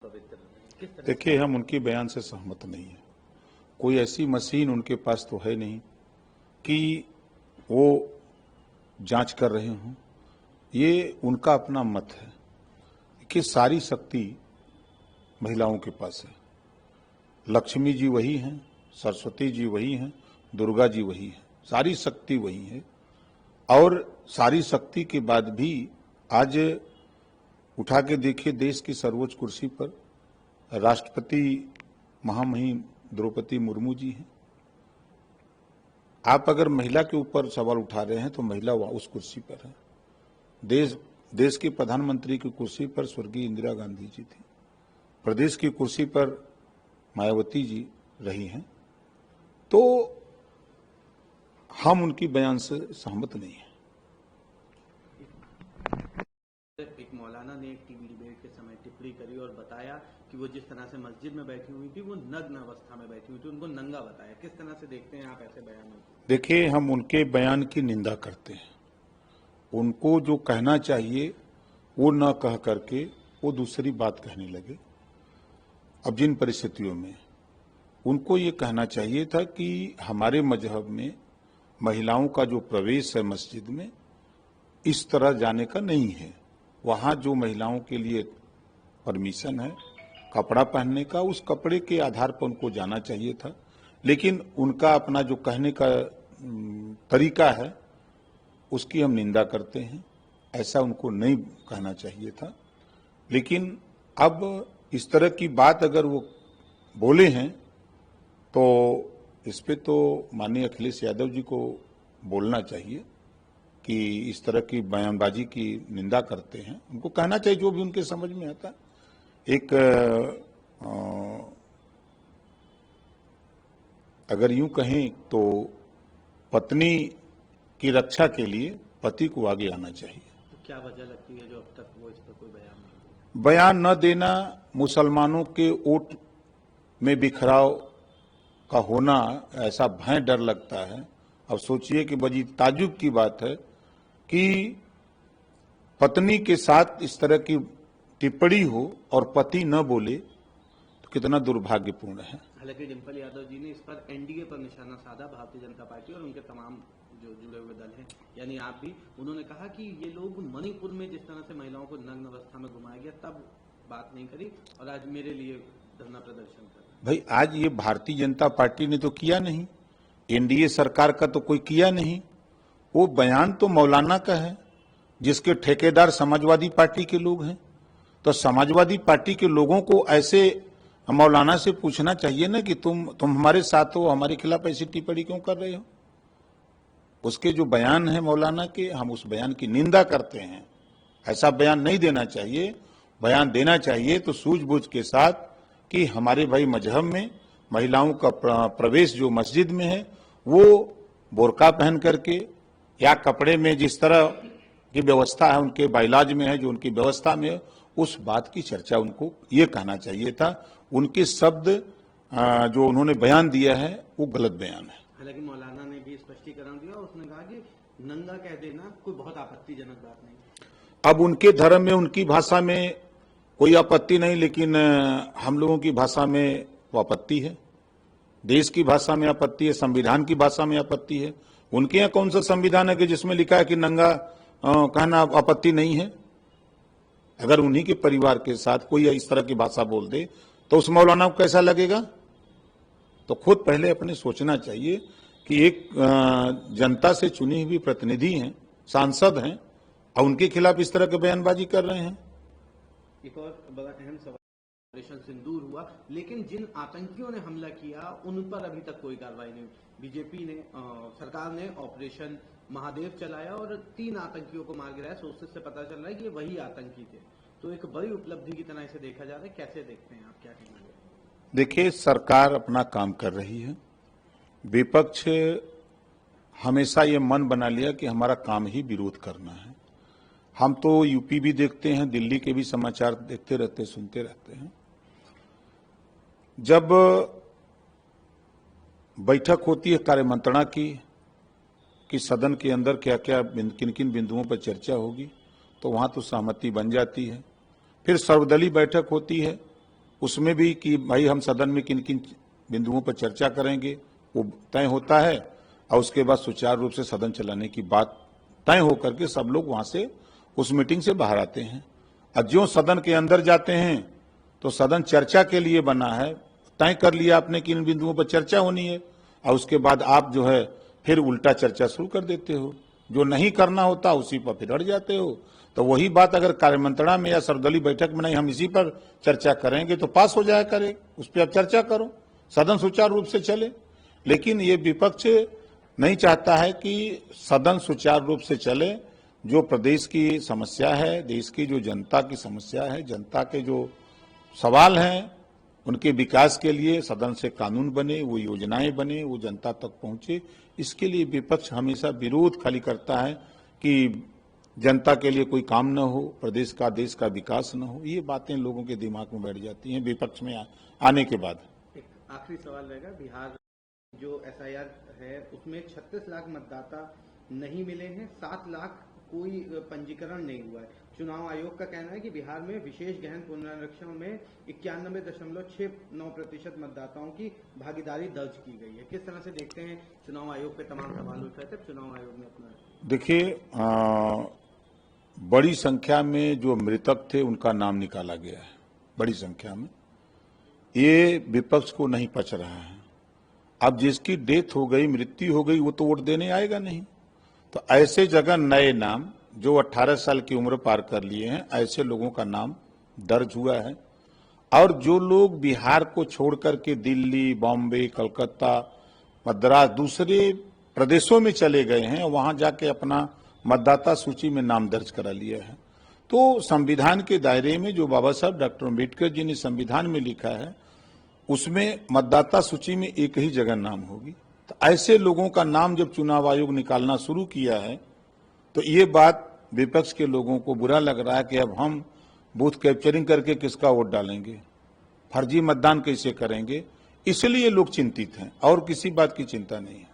देखिए, हम उनके बयान से सहमत नहीं है। कोई ऐसी मशीन उनके पास तो है नहीं कि वो जांच कर रहे हों। ये उनका अपना मत है कि सारी शक्ति महिलाओं के पास है। लक्ष्मी जी वही हैं, सरस्वती जी वही हैं, दुर्गा जी वही हैं, सारी शक्ति वही है। और सारी शक्ति के बाद भी आज उठा के देखिए, देश की सर्वोच्च कुर्सी पर राष्ट्रपति महामहिम द्रौपदी मुर्मू जी हैं। आप अगर महिला के ऊपर सवाल उठा रहे हैं तो महिला उस कुर्सी पर है। देश के प्रधानमंत्री की कुर्सी पर स्वर्गीय इंदिरा गांधी जी थी। प्रदेश की कुर्सी पर मायावती जी रही हैं। तो हम उनकी बयान से सहमत नहीं हैं। एक मौलाना ने एक टीवी डिबेट के समय टिप्पणी करी और बताया कि वो जिस तरह से मस्जिद में बैठी हुई थी वो नग्न अवस्था में बैठी हुई थी, उनको नंगा बताया। किस तरह से देखते हैं आप ऐसे बयान? देखिए, हम उनके बयान की निंदा करते हैं। उनको जो कहना चाहिए वो न कह करके वो दूसरी बात कहने लगे। अब जिन परिस्थितियों में उनको ये कहना चाहिए था कि हमारे मजहब में महिलाओं का जो प्रवेश है मस्जिद में, इस तरह जाने का नहीं है। वहां जो महिलाओं के लिए परमिशन है कपड़ा पहनने का, उस कपड़े के आधार पर उनको जाना चाहिए था। लेकिन उनका अपना जो कहने का तरीका है उसकी हम निंदा करते हैं। ऐसा उनको नहीं कहना चाहिए था। लेकिन अब इस तरह की बात अगर वो बोले हैं तो इस पे तो माननीय अखिलेश यादव जी को बोलना चाहिए कि इस तरह की बयानबाजी की निंदा करते हैं। उनको कहना चाहिए जो भी उनके समझ में आता। एक अगर यूं कहें तो पत्नी की रक्षा के लिए पति को आगे आना चाहिए। तो क्या वजह लगती है जो अब तक वो इस पर कोई बयान नहीं? बयान न देना, मुसलमानों के वोट में बिखराव का होना, ऐसा भय डर लगता है। अब सोचिए कि बड़ी ताज्जुब की बात है कि पत्नी के साथ इस तरह की टिप्पणी हो और पति न बोले, तो कितना दुर्भाग्यपूर्ण है। हालांकि डिम्पल यादव जी ने इस पर एनडीए पर निशाना साधा, भारतीय जनता पार्टी और उनके तमाम जो जुड़े हुए दल हैं, यानी आप भी। उन्होंने कहा कि ये लोग मणिपुर में जिस तरह से महिलाओं को नग्न अवस्था में घुमाया गया तब बात नहीं करी और आज मेरे लिए धरना प्रदर्शन कर। भाई, आज ये भारतीय जनता पार्टी ने तो किया नहीं, एनडीए सरकार का तो कोई किया नहीं। वो बयान तो मौलाना का है जिसके ठेकेदार समाजवादी पार्टी के लोग हैं। तो समाजवादी पार्टी के लोगों को ऐसे मौलाना से पूछना चाहिए ना कि तुम हमारे साथ हो, हमारे खिलाफ ऐसी टिप्पणी क्यों कर रहे हो। उसके जो बयान है मौलाना के, हम उस बयान की निंदा करते हैं। ऐसा बयान नहीं देना चाहिए। बयान देना चाहिए तो सूझबूझ के साथ कि हमारे भाई मजहब में महिलाओं का प्रवेश जो मस्जिद में है वो बोरका पहन करके या कपड़े में जिस तरह की व्यवस्था है उनके बाइलाज में है, जो उनकी व्यवस्था में है, उस बात की चर्चा उनको ये कहना चाहिए था। उनके शब्द जो उन्होंने बयान दिया है वो गलत बयान है। हालांकि मौलाना ने भी स्पष्टीकरण दिया, उसने कहा कि नंगा कह देना कोई बहुत आपत्तिजनक बात नहीं। अब उनके धर्म में उनकी भाषा में कोई आपत्ति नहीं, लेकिन हम लोगों की भाषा में वो आपत्ति है, देश की भाषा में आपत्ति है, संविधान की भाषा में आपत्ति है। उनके यहाँ कौन सा संविधान है कि जिसमें लिखा है कि नंगा कहना आपत्ति नहीं है। अगर उन्हीं के परिवार के साथ कोई इस तरह की भाषा बोल दे तो उस मौलाना को कैसा लगेगा। तो खुद पहले अपने सोचना चाहिए कि एक जनता से चुनी हुई प्रतिनिधि हैं, सांसद हैं, और उनके खिलाफ इस तरह की बयानबाजी कर रहे हैं। एक और बड़ा अहम सवाल, ऑपरेशन सिंदूर हुआ लेकिन जिन आतंकियों ने हमला किया उन पर अभी तक कोई कार्रवाई नहीं। बीजेपी ने सरकार ने ऑपरेशन महादेव चलाया और 3 आतंकियों को मार गिराया। सोर्सेस से पता चल रहा है कि ये वही आतंकी थे। तो एक बड़ी उपलब्धि की तरह इसे देखा जा रहा है। कैसे देखते हैं आप, क्या कहेंगे? देखिए, सरकार अपना काम कर रही है। विपक्ष हमेशा ये मन बना लिया कि हमारा काम ही विरोध करना है। हम तो यूपी भी देखते हैं, दिल्ली के भी समाचार देखते रहते, सुनते रहते हैं। जब बैठक होती है कार्यमंत्रणा की कि सदन के अंदर क्या क्या किन किन बिंदुओं पर चर्चा होगी, तो वहां तो सहमति बन जाती है। फिर सर्वदलीय बैठक होती है उसमें भी कि भाई हम सदन में किन किन बिंदुओं पर चर्चा करेंगे वो तय होता है और उसके बाद सुचारू रूप से सदन चलाने की बात तय होकर के सब लोग वहां से उस मीटिंग से बाहर आते हैं। और जो सदन के अंदर जाते हैं तो सदन चर्चा के लिए बना है, तय कर लिया आपने कि इन बिंदुओं पर चर्चा होनी है और उसके बाद आप जो है फिर उल्टा चर्चा शुरू कर देते हो, जो नहीं करना होता उसी पर फिर अड़ जाते हो। तो वही बात अगर कार्यमंत्रणा में या सर्वदलीय बैठक में नहीं हम इसी पर चर्चा करेंगे तो पास हो जाया करे, उस पर आप चर्चा करो, सदन सुचारू रूप से चले। लेकिन ये विपक्ष नहीं चाहता है कि सदन सुचारू रूप से चले। जो प्रदेश की समस्या है, देश की जो जनता की समस्या है, जनता के जो सवाल हैं उनके विकास के लिए सदन से कानून बने, वो योजनाएं बने, वो जनता तक पहुंचे, इसके लिए विपक्ष हमेशा विरोध खाली करता है कि जनता के लिए कोई काम न हो, प्रदेश का देश का विकास न हो। ये बातें लोगों के दिमाग में बैठ जाती हैं विपक्ष में आने के बाद। एक आखिरी सवाल रहेगा, बिहार जो एसआईआर है उसमें 36 लाख मतदाता नहीं मिले हैं, 7 लाख कोई पंजीकरण नहीं हुआ है। चुनाव आयोग का कहना है कि बिहार में विशेष गहन पुनरीक्षण में 91.69% मतदाताओं की भागीदारी दर्ज की गई है। किस तरह से देखते हैं, चुनाव आयोग पे तमाम सवाल उठ रहे थे, चुनाव आयोग ने अपना देखिए बड़ी संख्या में जो मृतक थे उनका नाम निकाला गया है, बड़ी संख्या में। ये विपक्ष को नहीं पच रहा है। अब जिसकी डेथ हो गई, मृत्यु हो गई, वो तो वोट देने आएगा नहीं। तो ऐसे जगह नए नाम जो 18 साल की उम्र पार कर लिए हैं, ऐसे लोगों का नाम दर्ज हुआ है। और जो लोग बिहार को छोड़ करके दिल्ली, बॉम्बे, कलकत्ता, मद्रास, दूसरे प्रदेशों में चले गए हैं, वहां जाके अपना मतदाता सूची में नाम दर्ज करा लिया है। तो संविधान के दायरे में जो बाबा साहब डॉक्टर अम्बेडकर जी ने संविधान में लिखा है, उसमें मतदाता सूची में एक ही जगह नाम होगी। तो ऐसे लोगों का नाम जब चुनाव आयोग निकालना शुरू किया है तो ये बात विपक्ष के लोगों को बुरा लग रहा है कि अब हम बूथ कैप्चरिंग करके किसका वोट डालेंगे, फर्जी मतदान कैसे करेंगे। इसलिए लोग चिंतित हैं और किसी बात की चिंता नहीं है।